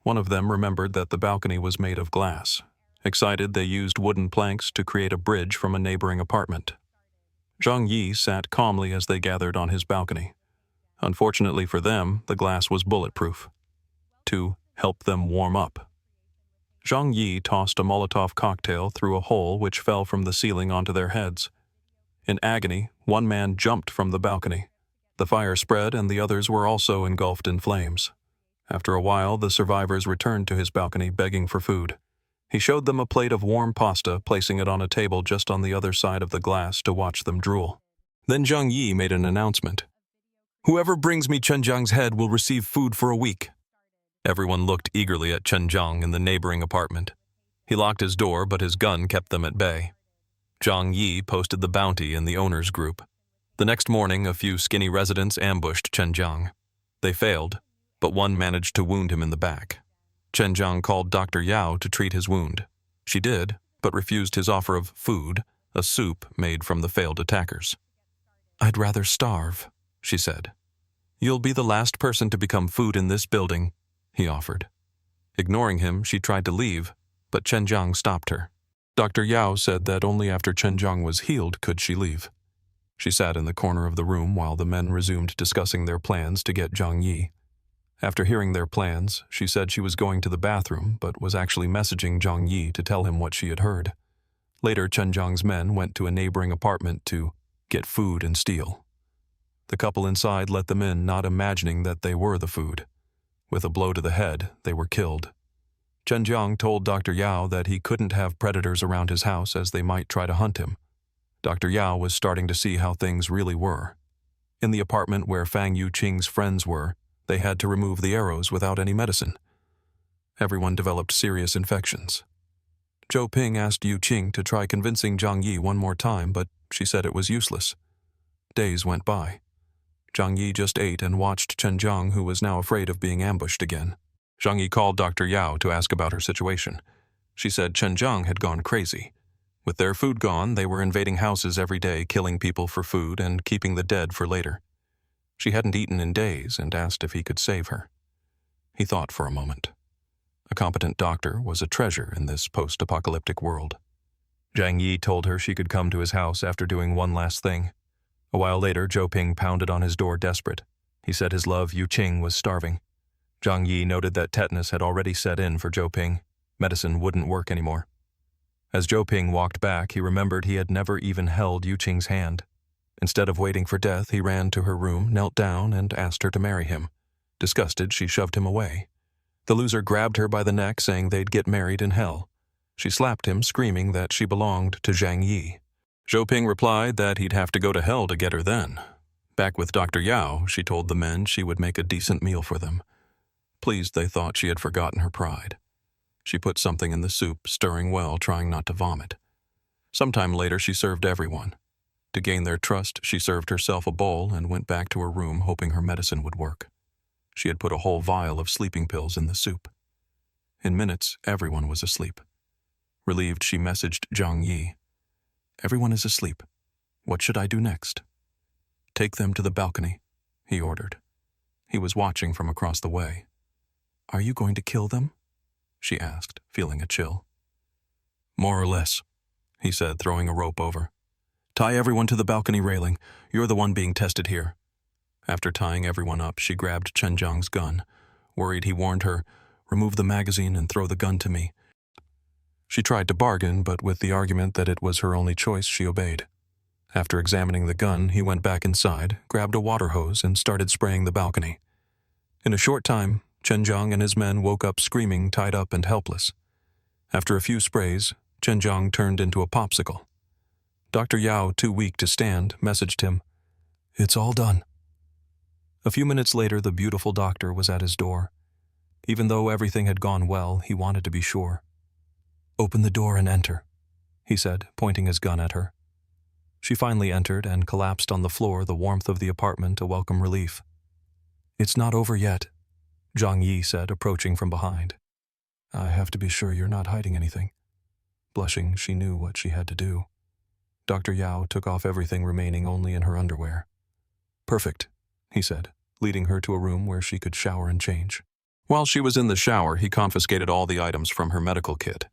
[SPEAKER 1] One of them remembered that the balcony was made of glass. Excited, they used wooden planks to create a bridge from a neighboring apartment. Zhang Yi sat calmly as they gathered on his balcony. Unfortunately for them, the glass was bulletproof. To help them warm up. Zhang Yi tossed a Molotov cocktail through a hole which fell from the ceiling onto their heads. In agony, one man jumped from the balcony. The fire spread and the others were also engulfed in flames. After a while, the survivors returned to his balcony begging for food. He showed them a plate of warm pasta, placing it on a table just on the other side of the glass to watch them drool. Then Zhang Yi made an announcement. "Whoever brings me Chen Zhang's head will receive food for a week." Everyone looked eagerly at Chen Zhang in the neighboring apartment. He locked his door, but his gun kept them at bay. Zhang Yi posted the bounty in the owner's group. The next morning, a few skinny residents ambushed Chen Zhang. They failed, but one managed to wound him in the back. Chen Zhang called Dr. Yao to treat his wound. She did, but refused his offer of food, a soup made from the failed attackers. "I'd rather starve," she said. "You'll be the last person to become food in this building," he offered. Ignoring him, she tried to leave, but Chen Zhang stopped her. Dr. Yao said that only after Chen Zhang was healed could she leave. She sat in the corner of the room while the men resumed discussing their plans to get Zhang Yi. After hearing their plans, she said she was going to the bathroom, but was actually messaging Zhang Yi to tell him what she had heard. Later, Chen Zhang's men went to a neighboring apartment to get food and steal. The couple inside let them in, not imagining that they were the food. With a blow to the head, they were killed. Chen Zhang told Dr. Yao that he couldn't have predators around his house as they might try to hunt him. Dr. Yao was starting to see how things really were. In the apartment where Fang Yuqing's friends were, they had to remove the arrows without any medicine. Everyone developed serious infections. Zhou Ping asked Yuqing to try convincing Zhang Yi one more time, but she said it was useless. Days went by. Zhang Yi just ate and watched Chen Zhang, who was now afraid of being ambushed again. Zhang Yi called Dr. Yao to ask about her situation. She said Chen Zhang had gone crazy. With their food gone, they were invading houses every day, killing people for food and keeping the dead for later. She hadn't eaten in days and asked if he could save her. He thought for a moment. A competent doctor was a treasure in this post-apocalyptic world. Zhang Yi told her she could come to his house after doing one last thing. A while later, Zhou Ping pounded on his door desperate. He said his love Yuqing was starving. Zhang Yi noted that tetanus had already set in for Zhou Ping. Medicine wouldn't work anymore. As Zhou Ping walked back, he remembered he had never even held Yuqing's hand. Instead of waiting for death, he ran to her room, knelt down, and asked her to marry him. Disgusted, she shoved him away. The loser grabbed her by the neck, saying they'd get married in hell. She slapped him, screaming that she belonged to Zhang Yi. Zhou Ping replied that he'd have to go to hell to get her then. Back with Dr. Yao, she told the men she would make a decent meal for them. Pleased, they thought she had forgotten her pride. She put something in the soup, stirring well, trying not to vomit. Sometime later, she served everyone. To gain their trust, she served herself a bowl and went back to her room, hoping her medicine would work. She had put a whole vial of sleeping pills in the soup. In minutes, everyone was asleep. Relieved, she messaged Zhang Yi. "Everyone is asleep. What should I do next?" "Take them to the balcony," he ordered. He was watching from across the way. "Are you going to kill them?" she asked, feeling a chill. "More or less," he said, throwing a rope over. "Tie everyone to the balcony railing. You're the one being tested here." After tying everyone up, she grabbed Chen Zhang's gun. Worried, he warned her, "Remove the magazine and throw the gun to me." She tried to bargain, but with the argument that it was her only choice, she obeyed. After examining the gun, he went back inside, grabbed a water hose, and started spraying the balcony. In a short time, Chen Zhang and his men woke up screaming, tied up and helpless. After a few sprays, Chen Zhang turned into a popsicle. Dr. Yao, too weak to stand, messaged him, "It's all done." A few minutes later, the beautiful doctor was at his door. Even though everything had gone well, he wanted to be sure. "Open the door and enter," he said, pointing his gun at her. She finally entered and collapsed on the floor, the warmth of the apartment a welcome relief. "It's not over yet," Zhang Yi said, approaching from behind. "I have to be sure you're not hiding anything." Blushing, she knew what she had to do. Dr. Yao took off everything, remaining only in her underwear. "Perfect," he said, leading her to a room where she could shower and change. While she was in the shower, he confiscated all the items from her medical kit.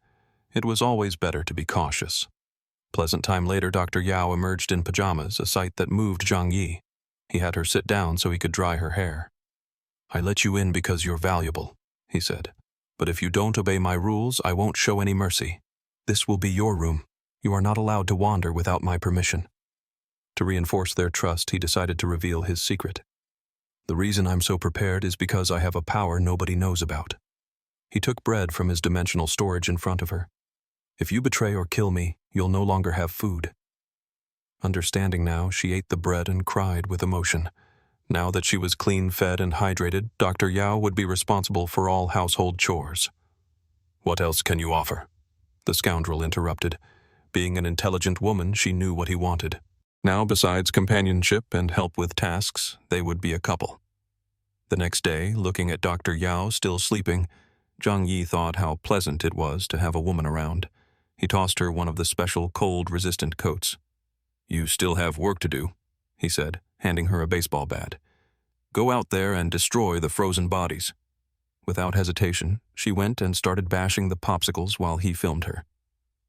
[SPEAKER 1] It was always better to be cautious. Pleasant time later, Dr. Yao emerged in pajamas, a sight that moved Zhang Yi. He had her sit down so he could dry her hair. "I let you in because you're valuable," he said. "But if you don't obey my rules, I won't show any mercy. This will be your room. You are not allowed to wander without my permission." To reinforce their trust, he decided to reveal his secret. "The reason I'm so prepared is because I have a power nobody knows about." He took bread from his dimensional storage in front of her. "If you betray or kill me, you'll no longer have food." Understanding now, she ate the bread and cried with emotion. Now that she was clean fed and hydrated, Dr. Yao would be responsible for all household chores. "What else can you offer?" the scoundrel interrupted. Being an intelligent woman, she knew what he wanted. Now, besides companionship and help with tasks, they would be a couple. The next day, looking at Dr. Yao still sleeping, Zhang Yi thought how pleasant it was to have a woman around. He tossed her one of the special cold-resistant coats. "You still have work to do," he said, handing her a baseball bat. "Go out there and destroy the frozen bodies." Without hesitation, she went and started bashing the popsicles while he filmed her.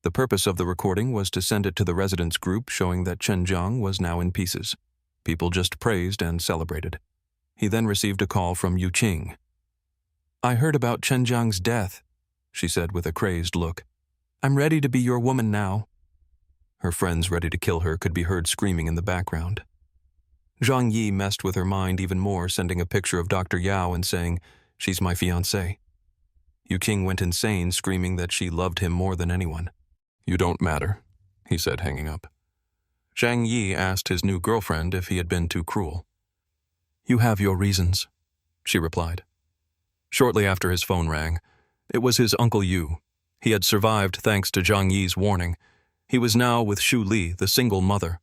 [SPEAKER 1] The purpose of the recording was to send it to the residents group, showing that Chen Zhang was now in pieces. People just praised and celebrated. He then received a call from Yu Qing. "I heard about Chen Zhang's death," she said with a crazed look. "I'm ready to be your woman now." Her friends ready to kill her could be heard screaming in the background. Zhang Yi messed with her mind even more, sending a picture of Dr. Yao and saying, "She's my fiancée." Yu Qing went insane, screaming that she loved him more than anyone. "You don't matter," he said, hanging up. Zhang Yi asked his new girlfriend if he had been too cruel. "You have your reasons," she replied. Shortly after his phone rang, it was his Uncle Yu. He had survived thanks to Zhang Yi's warning. He was now with Shu Li, the single mother.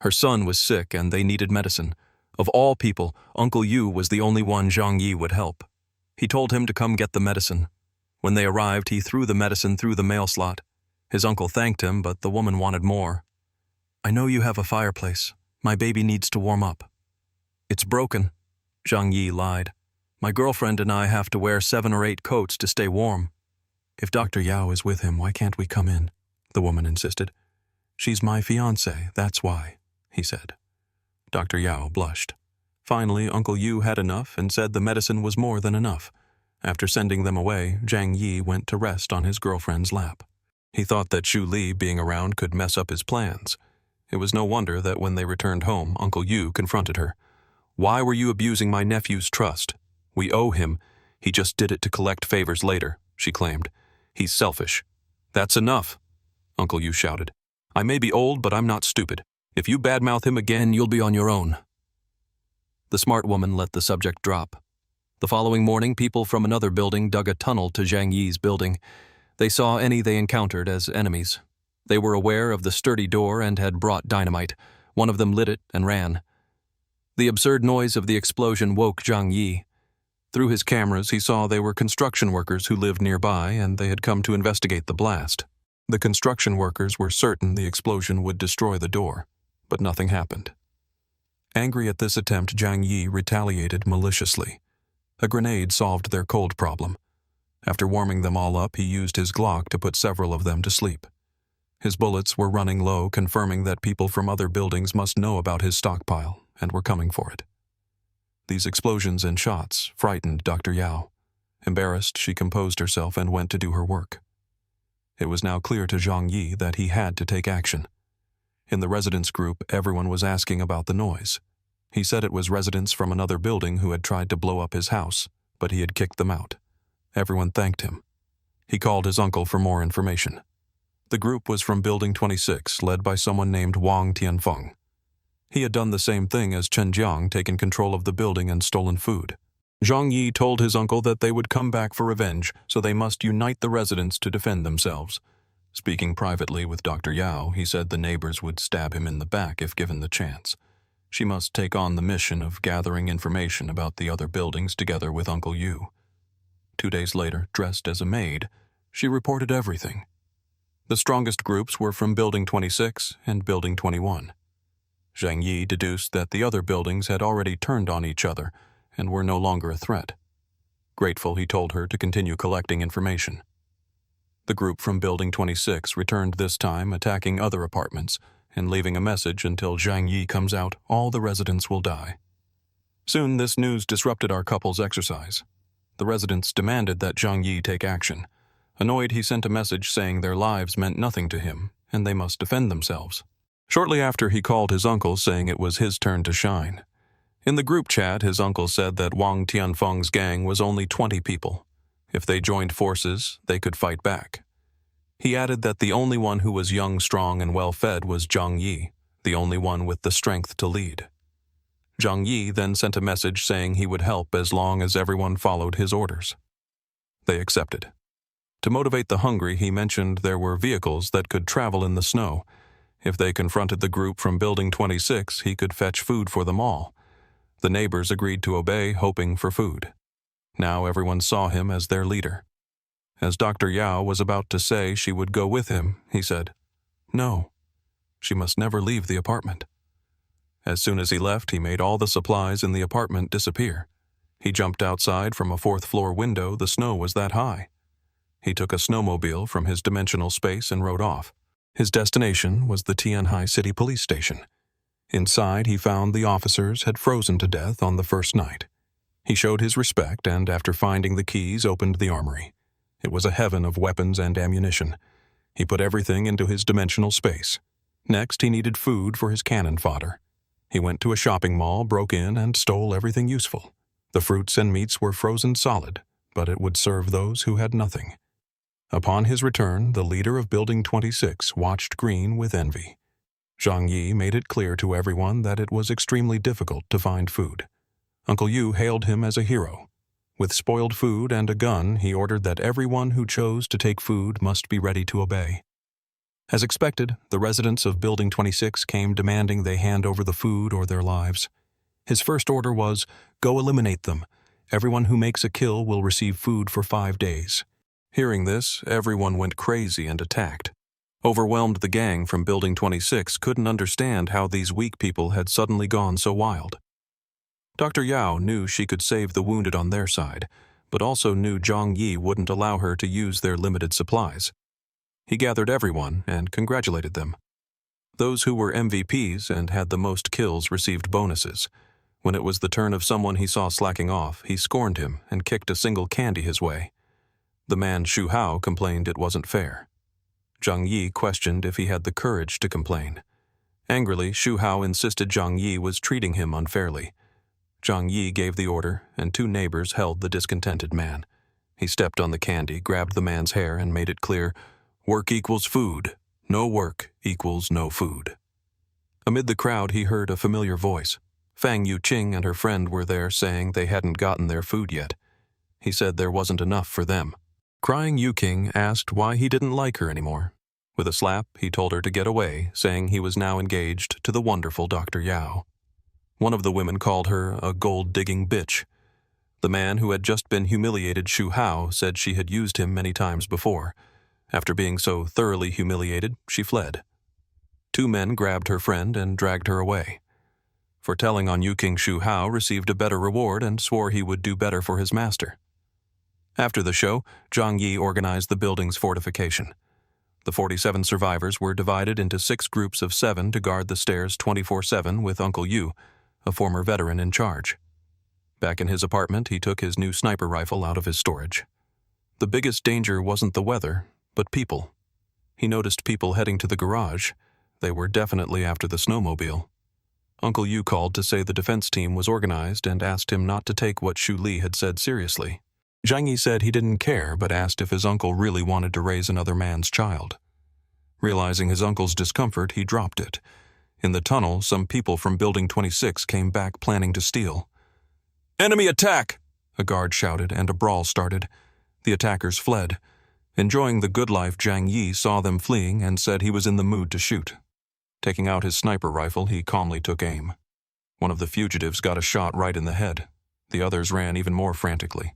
[SPEAKER 1] Her son was sick and they needed medicine. Of all people, Uncle Yu was the only one Zhang Yi would help. He told him to come get the medicine. When they arrived, he threw the medicine through the mail slot. His uncle thanked him, but the woman wanted more. "I know you have a fireplace. My baby needs to warm up." "It's broken," Zhang Yi lied. "My girlfriend and I have to wear 7 or 8 coats to stay warm." "If Dr. Yao is with him, why can't we come in?" the woman insisted. "She's my fiancée, that's why," he said. Dr. Yao blushed. Finally, Uncle Yu had enough and said the medicine was more than enough. After sending them away, Zhang Yi went to rest on his girlfriend's lap. He thought that Shu Li being around could mess up his plans. It was no wonder that when they returned home, Uncle Yu confronted her. "Why were you abusing my nephew's trust? We owe him. He just did it to collect favors later," she claimed. "He's selfish." "That's enough," Uncle Yu shouted. "I may be old, but I'm not stupid. If you badmouth him again, you'll be on your own." The smart woman let the subject drop. The following morning, people from another building dug a tunnel to Zhang Yi's building. They saw any they encountered as enemies. They were aware of the sturdy door and had brought dynamite. One of them lit it and ran. The absurd noise of the explosion woke Zhang Yi. Through his cameras, he saw they were construction workers who lived nearby, and they had come to investigate the blast. The construction workers were certain the explosion would destroy the door, but nothing happened. Angry at this attempt, Zhang Yi retaliated maliciously. A grenade solved their cold problem. After warming them all up, he used his Glock to put several of them to sleep. His bullets were running low, confirming that people from other buildings must know about his stockpile and were coming for it. These explosions and shots frightened Dr. Yao. Embarrassed, she composed herself and went to do her work. It was now clear to Zhang Yi that he had to take action. In the residents group, everyone was asking about the noise. He said it was residents from another building who had tried to blow up his house, but he had kicked them out. Everyone thanked him. He called his uncle for more information. The group was from Building 26, led by someone named Wang Tianfeng. He had done the same thing as Chen Jiang, taken control of the building and stolen food. Zhang Yi told his uncle that they would come back for revenge, so they must unite the residents to defend themselves. Speaking privately with Dr. Yao, he said the neighbors would stab him in the back if given the chance. She must take on the mission of gathering information about the other buildings together with Uncle Yu. 2 days later, dressed as a maid, she reported everything. The strongest groups were from Building 26 and Building 21. Zhang Yi deduced that the other buildings had already turned on each other and were no longer a threat. Grateful, he told her to continue collecting information. The group from Building 26 returned this time, attacking other apartments and leaving a message, until Zhang Yi comes out, all the residents will die. Soon this news disrupted our couple's exercise. The residents demanded that Zhang Yi take action. Annoyed, he sent a message saying their lives meant nothing to him and they must defend themselves. Shortly after, he called his uncle, saying it was his turn to shine. In the group chat, his uncle said that Wang Tianfeng's gang was only 20 people. If they joined forces, they could fight back. He added that the only one who was young, strong, and well-fed was Zhang Yi, the only one with the strength to lead. Zhang Yi then sent a message saying he would help as long as everyone followed his orders. They accepted. To motivate the hungry, he mentioned there were vehicles that could travel in the snow. If they confronted the group from Building 26, he could fetch food for them all. The neighbors agreed to obey, hoping for food. Now everyone saw him as their leader. As Dr. Yao was about to say she would go with him, he said, "No, she must never leave the apartment." As soon as he left, he made all the supplies in the apartment disappear. He jumped outside from a 4th-floor window. The snow was that high. He took a snowmobile from his dimensional space and rode off. His destination was the Tianhai City Police Station. Inside, he found the officers had frozen to death on the first night. He showed his respect and, after finding the keys, opened the armory. It was a heaven of weapons and ammunition. He put everything into his dimensional space. Next, he needed food for his cannon fodder. He went to a shopping mall, broke in, and stole everything useful. The fruits and meats were frozen solid, but it would serve those who had nothing. Upon his return, the leader of Building 26 watched green with envy. Zhang Yi made it clear to everyone that it was extremely difficult to find food. Uncle Yu hailed him as a hero. With spoiled food and a gun, he ordered that everyone who chose to take food must be ready to obey. As expected, the residents of Building 26 came demanding they hand over the food or their lives. His first order was, "Go eliminate them. Everyone who makes a kill will receive food for 5 days." Hearing this, everyone went crazy and attacked. Overwhelmed, the gang from Building 26 couldn't understand how these weak people had suddenly gone so wild. Dr. Yao knew she could save the wounded on their side, but also knew Zhang Yi wouldn't allow her to use their limited supplies. He gathered everyone and congratulated them. Those who were MVPs and had the most kills received bonuses. When it was the turn of someone he saw slacking off, he scorned him and kicked a single candy his way. The man Xu Hao complained it wasn't fair. Zhang Yi questioned if he had the courage to complain. Angrily, Xu Hao insisted Zhang Yi was treating him unfairly. Zhang Yi gave the order, and 2 neighbors held the discontented man. He stepped on the candy, grabbed the man's hair, and made it clear, "Work equals food. No work equals no food." Amid the crowd, he heard a familiar voice. Fang Yuqing and her friend were there, saying they hadn't gotten their food yet. He said there wasn't enough for them. Crying Yuqing asked why he didn't like her anymore. With a slap, he told her to get away, saying he was now engaged to the wonderful Dr. Yao. One of the women called her a gold-digging bitch. The man who had just been humiliated, Xu Hao, said she had used him many times before. After being so thoroughly humiliated, she fled. 2 men grabbed her friend and dragged her away. For telling on Yuqing, Xu Hao received a better reward and swore he would do better for his master. After the show, Zhang Yi organized the building's fortification. The 47 survivors were divided into 6 groups of 7 to guard the stairs 24/7 with Uncle Yu, a former veteran, in charge. Back in his apartment, he took his new sniper rifle out of his storage. The biggest danger wasn't the weather, but people. He noticed people heading to the garage. They were definitely after the snowmobile. Uncle Yu called to say the defense team was organized and asked him not to take what Shu Li had said seriously. Zhang Yi said he didn't care but asked if his uncle really wanted to raise another man's child. Realizing his uncle's discomfort, he dropped it. In the tunnel, some people from Building 26 came back planning to steal. "Enemy attack!" a guard shouted, and a brawl started. The attackers fled. Enjoying the good life, Zhang Yi saw them fleeing and said he was in the mood to shoot. Taking out his sniper rifle, he calmly took aim. One of the fugitives got a shot right in the head. The others ran even more frantically.